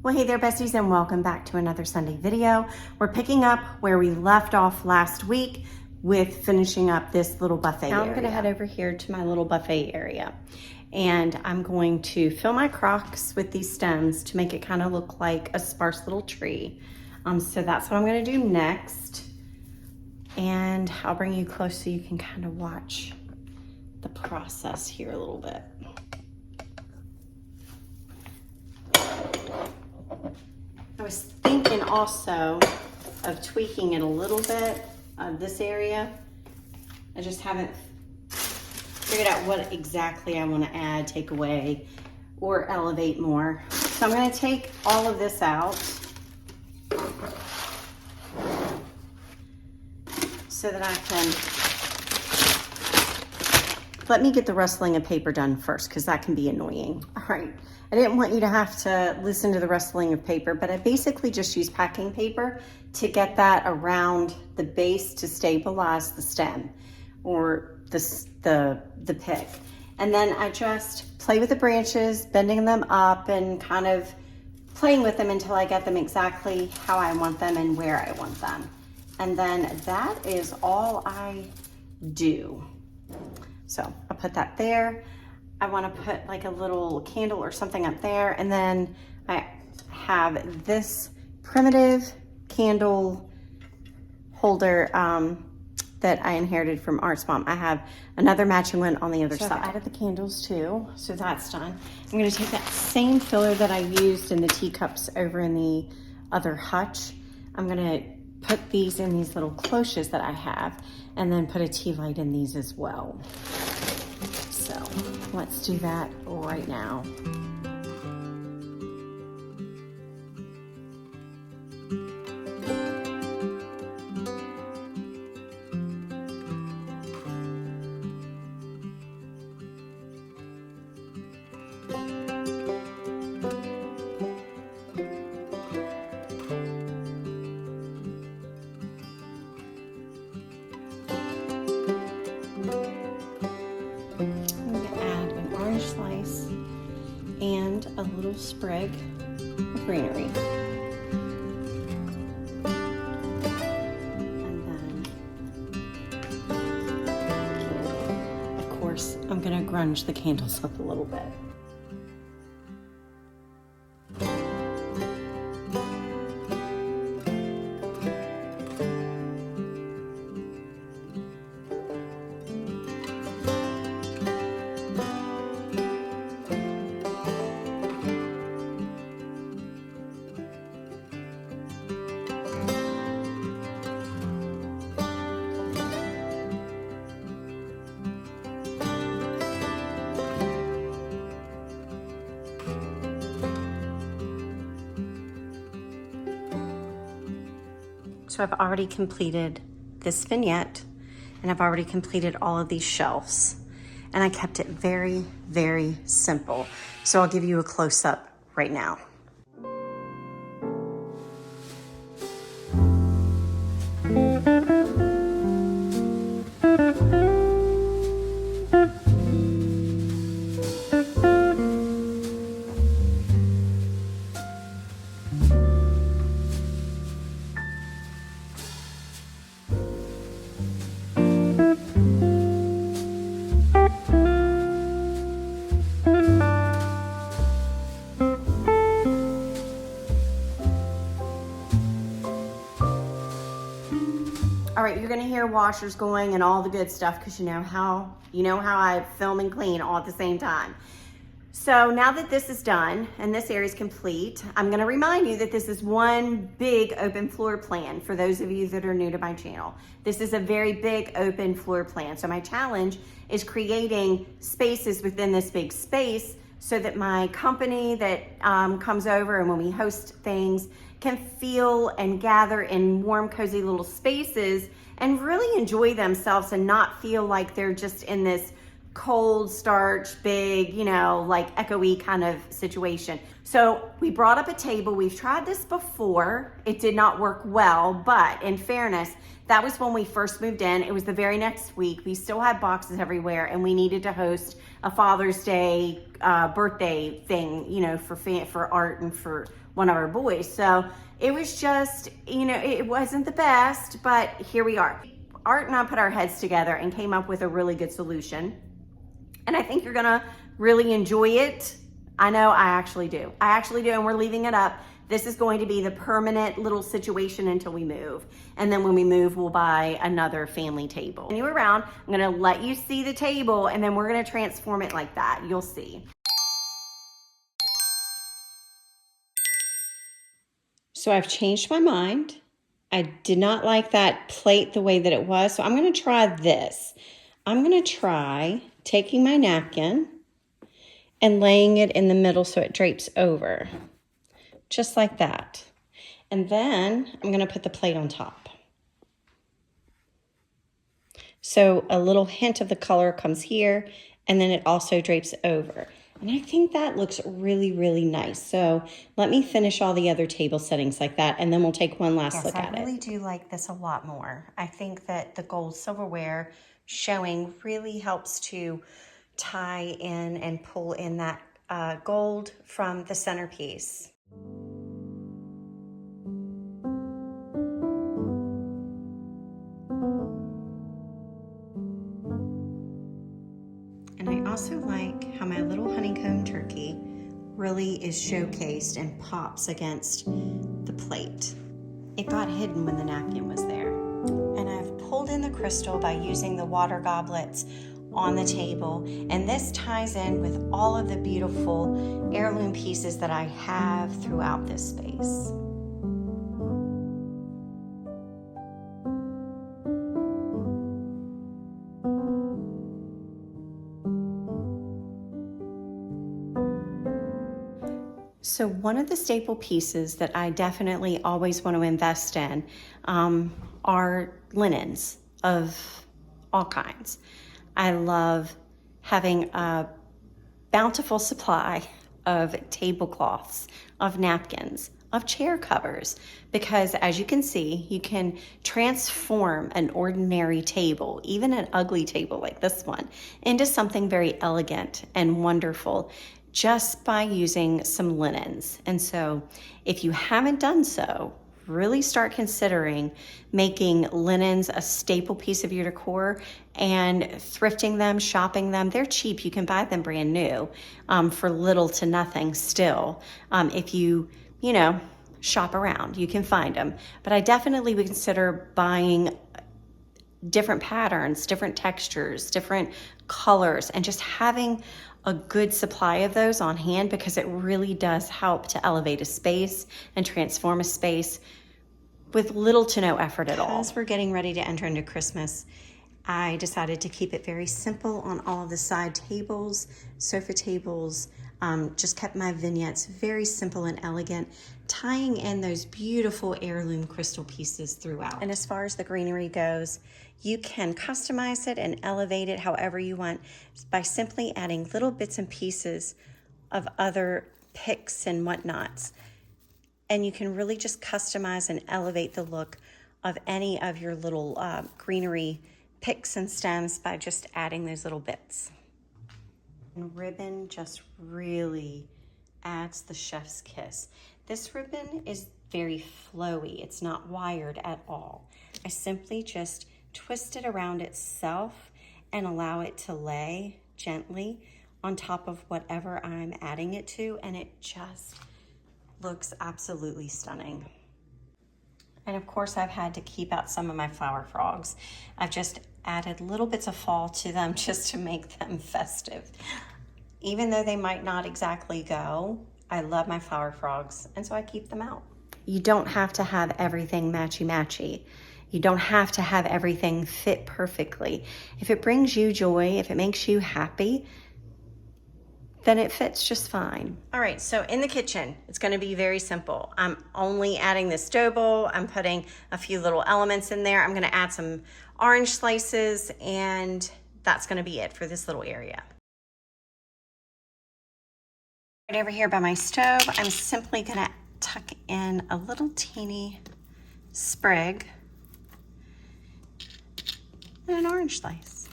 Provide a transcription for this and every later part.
Well, hey there, besties, and welcome back to another Sunday video. We're picking up where we left off last week with finishing up this little buffet area. I'm gonna head over here to my little buffet area, and I'm going to fill my crocks with these stems to make it kind of look like a sparse little tree. So that's what I'm gonna do next. And I'll bring you close so you can kind of watch the process here a little bit. I was thinking also of tweaking it a little bit, this area. I just haven't figured out what exactly I want to add, take away, or elevate more. So I'm going to take all of this out so that I can, let me get the rustling of paper done first because that can be annoying. All right. I didn't want you to have to listen to the rustling of paper, but I basically just use packing paper to get that around the base to stabilize the stem or the pick. And then I just play with the branches, bending them up and kind of playing with them until I get them exactly how I want them and where I want them. And then that is all I do. So I'll put that there. I want to put like a little candle or something up there. And then I have this primitive candle holder that I inherited from Art's mom. I have another matching one on the other side. I've added the candles too, so that's done. I'm going to take that same filler that I used in the teacups over in the other hutch. I'm going to put these in these little cloches that I have and then put a tea light in these as well. So let's do that right now. Slice and a little sprig of greenery. And then, of course, I'm going to grunge the candles up a little bit. So I've already completed this vignette and I've already completed all of these shelves, and I kept it very, very simple. So I'll give you a close-up right now. All right, you're gonna hear washers going and all the good stuff because you know how I film and clean all at the same time. So now that this is done and this area is complete, I'm gonna remind you that this is one big open floor plan for those of you that are new to my channel. This is a very big open floor plan. So my challenge is creating spaces within this big space so that my company that comes over and when we host things can feel and gather in warm, cozy little spaces and really enjoy themselves and not feel like they're just in this cold starch, big, you know, like echoey kind of situation. So we brought up a table. We've tried this before. It did not work well, but in fairness, that was when we first moved in. It was the very next week. We still had boxes everywhere and we needed to host a Father's Day birthday thing, you know, for Art and for one of our boys. So it was just, you know, it wasn't the best, but here we are. Art and I put our heads together and came up with a really good solution. And I think you're gonna really enjoy it. I know I actually do. And we're leaving it up. This is going to be the permanent little situation until we move. And then when we move, we'll buy another family table. When you're around, I'm gonna let you see the table and then we're gonna transform it like that. You'll see. So I've changed my mind. I did not like that plate the way that it was. So I'm gonna try this. I'm gonna try taking my napkin and laying it in the middle so it drapes over, just like that. And then I'm gonna put the plate on top. So a little hint of the color comes here, and then it also drapes over. And I think that looks really, really nice. So let me finish all the other table settings like that, and then we'll take one last look at it. I really do like this a lot more. I think that the gold silverware showing really helps to tie in and pull in that gold from the centerpiece. And I also like how my little honeycomb turkey really is showcased and pops against the plate. It got hidden when the napkin was there. And I've pulled in the crystal by using the water goblets on the table, and this ties in with all of the beautiful heirloom pieces that I have throughout this space. So one of the staple pieces that I definitely always want to invest in are linens of all kinds. I love having a bountiful supply of tablecloths, of napkins, of chair covers, because as you can see, you can transform an ordinary table, even an ugly table like this one, into something very elegant and wonderful just by using some linens. And so if you haven't done so, really start considering making linens a staple piece of your decor and thrifting them, shopping them. They're cheap. You can buy them brand new for little to nothing still. If you shop around, you can find them. But I definitely would consider buying different patterns, different textures, different colors, and just having a good supply of those on hand, because it really does help to elevate a space and transform a space with little to no effort at all. As we're getting ready to enter into Christmas, I decided to keep it very simple on all of the side tables, sofa tables, just kept my vignettes very simple and elegant, tying in those beautiful heirloom crystal pieces throughout. And as far as the greenery goes, you can customize it and elevate it however you want by simply adding little bits and pieces of other picks and whatnots. And you can really just customize and elevate the look of any of your little greenery picks and stems by just adding those little bits. And ribbon just really adds the chef's kiss. This ribbon is very flowy. It's not wired at all. I simply just twist it around itself and allow it to lay gently on top of whatever I'm adding it to, and it just looks absolutely stunning. And of course, I've had to keep out some of my flower frogs. I've just added little bits of fall to them just to make them festive. Even though they might not exactly go, I love my flower frogs, and so I keep them out. You don't have to have everything matchy-matchy. You don't have to have everything fit perfectly. If it brings you joy, if it makes you happy, then it fits just fine. All right, so in the kitchen, it's gonna be very simple. I'm only adding this dough bowl. I'm putting a few little elements in there. I'm gonna add some orange slices and that's gonna be it for this little area. Right over here by my stove, I'm simply gonna tuck in a little teeny sprig and an orange slice.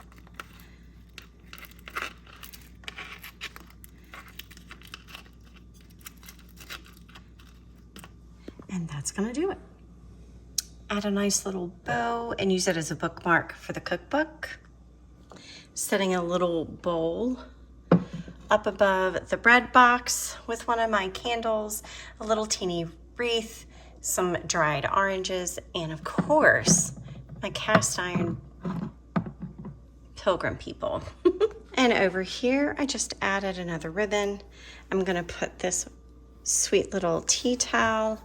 And that's gonna do it. Add a nice little bow and use it as a bookmark for the cookbook. Setting a little bowl up above the bread box with one of my candles, a little teeny wreath, some dried oranges, and of course, my cast iron pilgrim people. And over here, I just added another ribbon. I'm gonna put this sweet little tea towel,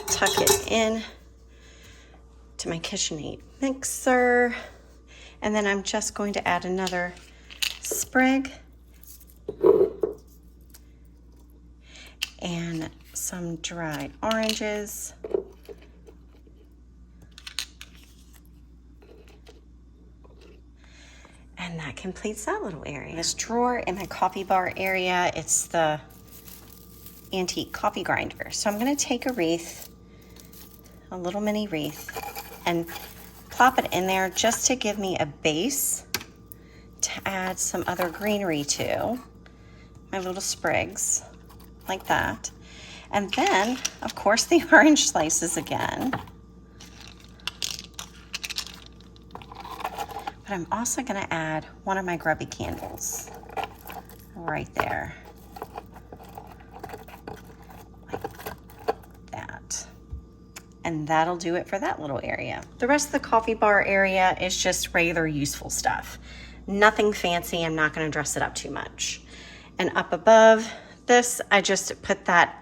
tuck it in to my KitchenAid mixer, and then I'm just going to add another sprig and some dried oranges. And that completes that little area. This drawer in my coffee bar area, it's the antique coffee grinder. So I'm gonna take a wreath, a little mini wreath, and plop it in there just to give me a base to add some other greenery to. My little sprigs, like that. And then, of course, the orange slices again. But I'm also gonna add one of my grubby candles right there. Like that. And that'll do it for that little area. The rest of the coffee bar area is just regular useful stuff. Nothing fancy, I'm not gonna dress it up too much. And up above this, I just put that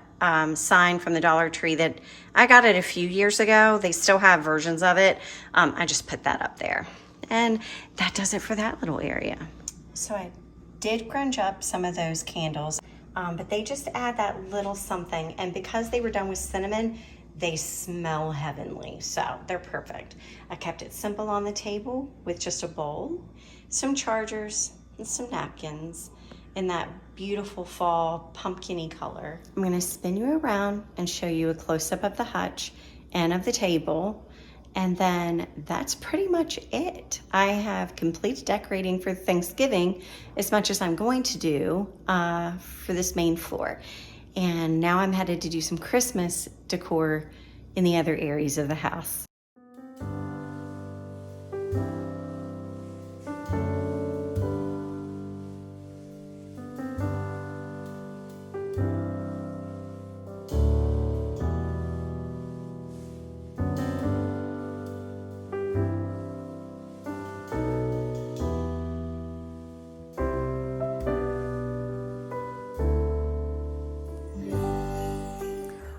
sign from the Dollar Tree that I got it a few years ago. They still have versions of it. I just put that up there. And that does it for that little area. So I did grunge up some of those candles, but they just add that little something. And because they were done with cinnamon, they smell heavenly, so they're perfect. I kept it simple on the table with just a bowl, some chargers, and some napkins in that beautiful fall pumpkin-y color. I'm gonna spin you around and show you a close-up of the hutch and of the table, and then that's pretty much it. I have complete decorating for Thanksgiving as much as I'm going to do for this main floor. And now I'm headed to do some Christmas decor in the other areas of the house.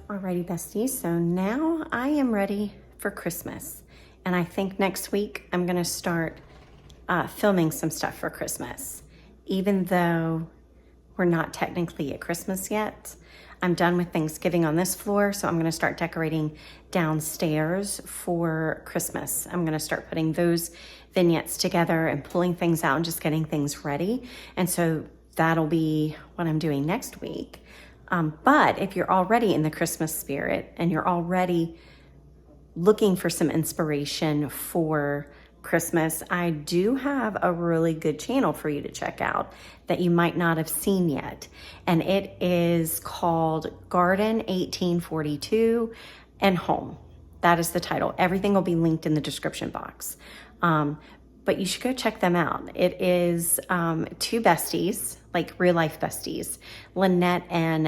Alrighty, besties, so now I am ready for Christmas. And I think next week I'm gonna start filming some stuff for Christmas. Even though we're not technically at Christmas yet, I'm done with Thanksgiving on this floor, so I'm gonna start decorating downstairs for Christmas. I'm gonna start putting those vignettes together and pulling things out and just getting things ready. And so that'll be what I'm doing next week. But if you're already in the Christmas spirit and you're already looking for some inspiration for Christmas, I do have a really good channel for you to check out that you might not have seen yet. And it is called Garden 1842 and Home. That is the title. Everything will be linked in the description box. But you should go check them out. It is two besties, like real life besties, Lynette and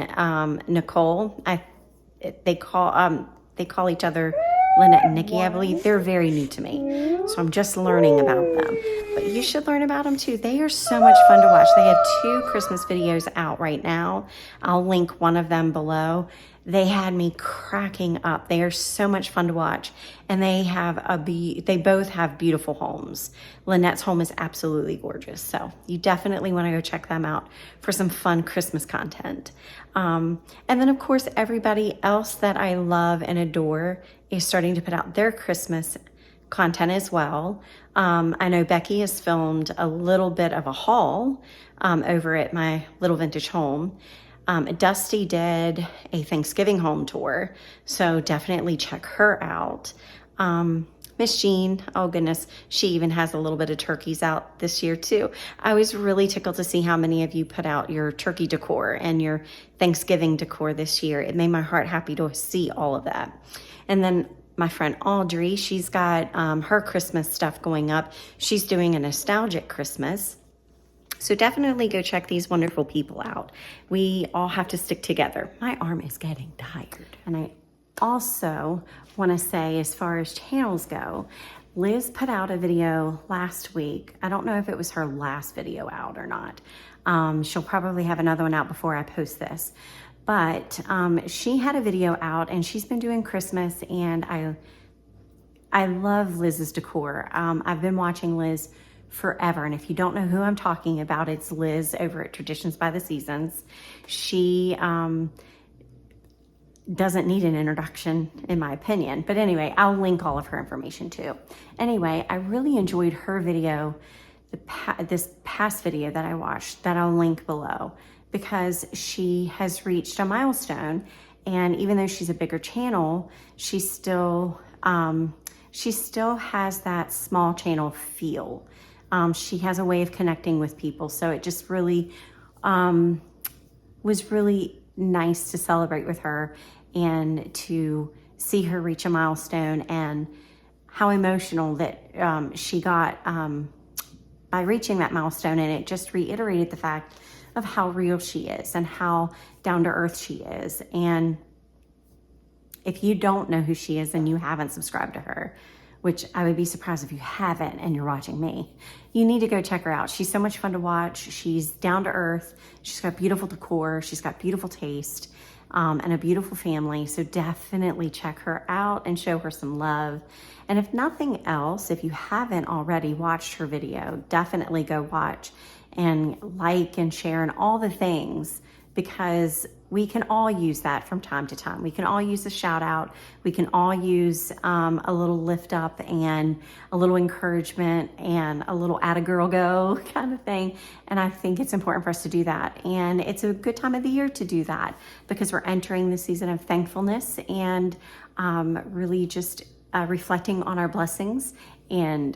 Nicole. They call each other Lynette and Nikki, I believe. They're very new to me, so I'm just learning about them. But you should learn about them too. They are so much fun to watch. They have 2 Christmas videos out right now. I'll link one of them below. They had me cracking up. They are so much fun to watch, and they both have beautiful homes. Lynette's home is absolutely gorgeous, so you definitely want to go check them out for some fun Christmas content. And then, of course, everybody else that I love and adore is starting to put out their Christmas content as well. I know Becky has filmed a little bit of a haul over at my little vintage home. Dusty did a Thanksgiving home tour, so definitely check her out. Miss Jean, oh goodness, she even has a little bit of turkeys out this year too. I was really tickled to see how many of you put out your turkey decor and your Thanksgiving decor this year. It made my heart happy to see all of that. And then my friend Audrey, she's got her Christmas stuff going up. She's doing a nostalgic Christmas. So definitely go check these wonderful people out. We all have to stick together. My arm is getting tired. And I also want to say, as far as channels go, Liz put out a video last week. I don't know if it was her last video out or not. She'll probably have another one out before I post this. But she had a video out and she's been doing Christmas, and I love Liz's decor. I've been watching Liz forever, and if you don't know who I'm talking about, it's Liz over at Traditions by the Seasons. She doesn't need an introduction, in my opinion. But anyway, I'll link all of her information too. Anyway, I really enjoyed her video, this past video that I watched, that I'll link below, because she has reached a milestone. And even though she's a bigger channel, she still has that small channel feel. She has a way of connecting with people. So it just really was really nice to celebrate with her and to see her reach a milestone, and how emotional that she got by reaching that milestone. And it just reiterated the fact of how real she is and how down to earth she is. And if you don't know who she is and you haven't subscribed to her, which I would be surprised if you haven't and you're watching me, you need to go check her out. She's so much fun to watch. She's down to earth. She's got beautiful decor. She's got beautiful taste, and a beautiful family. So definitely check her out and show her some love. And if nothing else, if you haven't already watched her video, definitely go watch and like and share and all the things, because we can all use that from time to time. We can all use a shout out. We can all use a little lift up and a little encouragement and a little atta girl go kind of thing. And I think it's important for us to do that. And it's a good time of the year to do that, because we're entering the season of thankfulness and really just reflecting on our blessings. And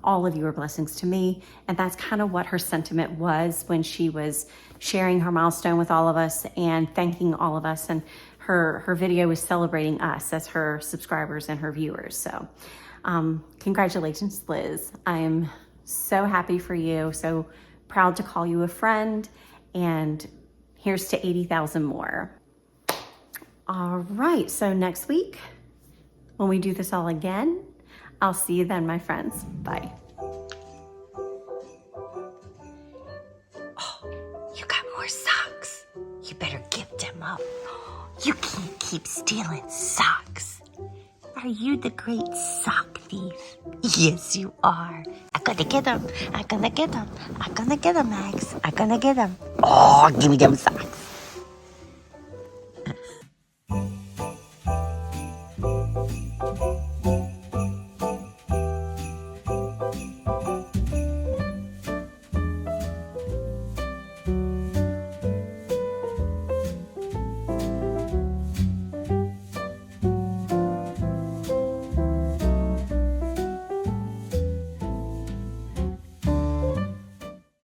all of you are blessings to me. And that's kind of what her sentiment was when she was sharing her milestone with all of us and thanking all of us. And her video was celebrating us as her subscribers and her viewers. So congratulations, Liz. I'm so happy for you. So proud to call you a friend. And here's to 80,000 more. All right, so next week, when we do this all again, I'll see you then, my friends. Bye. Oh, you got more socks. You better give them up. You can't keep stealing socks. Are you the great sock thief? Yes, you are. I'm gonna get them. I'm gonna get them. I'm gonna get them, Max. I'm gonna get them. Oh, give me them socks.